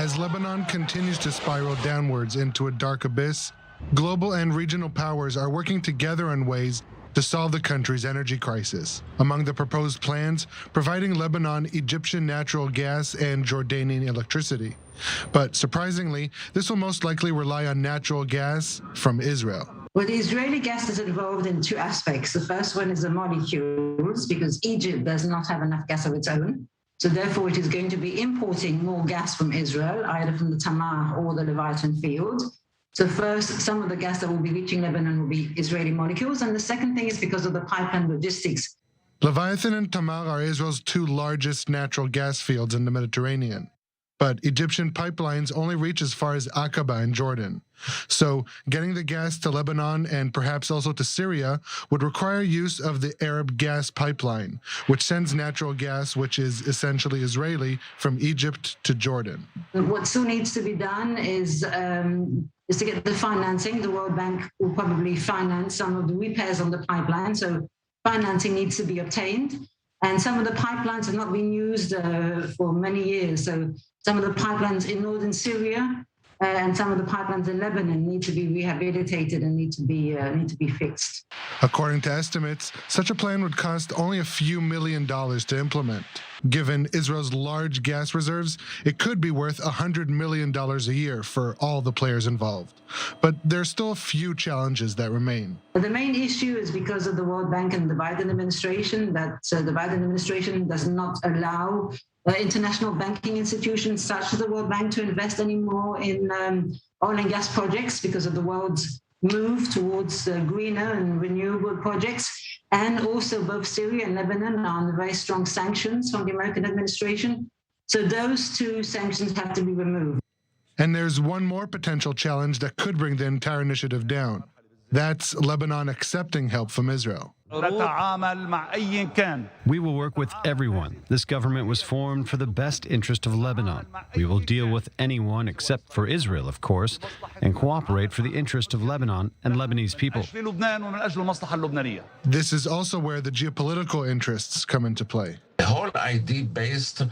As Lebanon continues to spiral downwards into a dark abyss, global and regional powers are working together on ways to solve the country's energy crisis. Among the proposed plans, providing Lebanon Egyptian natural gas and Jordanian electricity. But surprisingly, this will most likely rely on natural gas from Israel. Well, the Israeli gas is involved in two aspects. The first one is the molecules, because Egypt does not have enough gas of its own. So therefore, it is going to be importing more gas from Israel, either from the Tamar or the Leviathan field. So first, some of the gas that will be reaching Lebanon will be Israeli molecules. And the second thing is because of the pipeline logistics. Leviathan and Tamar are Israel's two largest natural gas fields in the Mediterranean. But Egyptian pipelines only reach as far as Aqaba in Jordan. So getting the gas to Lebanon and perhaps also to Syria would require use of the Arab gas pipeline, which sends natural gas, which is essentially Israeli, from Egypt to Jordan. What still needs to be done is to get the financing. The World Bank will probably finance some of the repairs on the pipeline. So financing needs to be obtained. And some of the pipelines have not been used for many years. So some of the pipelines in northern Syria and some of the pipelines in Lebanon need to be rehabilitated and need to be fixed. According to estimates, such a plan would cost only a few $1 million to implement. Given Israel's large gas reserves, it could be worth $100 million a year for all the players involved. But there's still a few challenges that remain. The main issue is because of the World Bank and the Biden administration, that the Biden administration does not allow international banking institutions such as the World Bank to invest anymore in oil and gas projects because of the world's move towards greener and renewable projects. And also both Syria and Lebanon are under very strong sanctions from the American administration. So those two sanctions have to be removed. And there's one more potential challenge that could bring the entire initiative down. That's Lebanon accepting help from Israel. We will work with everyone. This government was formed for the best interest of Lebanon. We will deal with anyone except for Israel, of course, and cooperate for the interest of Lebanon and Lebanese people. This is also where the geopolitical interests come into play. The whole idea based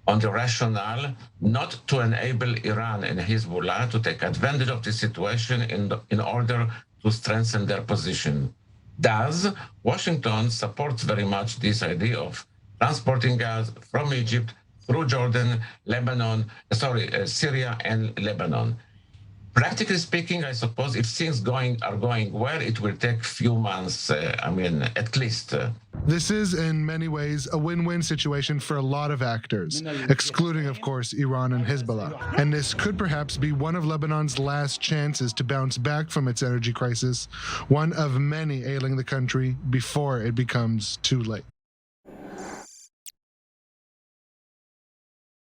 on the rationale not to enable Iran and Hezbollah to take advantage of the situation in order to strengthen their position. Thus, Washington supports very much this idea of transporting gas from Egypt through Jordan, Syria and Lebanon. Practically speaking, I suppose if things are going well, it will take few months, at least. This is, in many ways, a win-win situation for a lot of actors, excluding, of course, Iran and Hezbollah. And this could perhaps be one of Lebanon's last chances to bounce back from its energy crisis, one of many ailing the country before it becomes too late.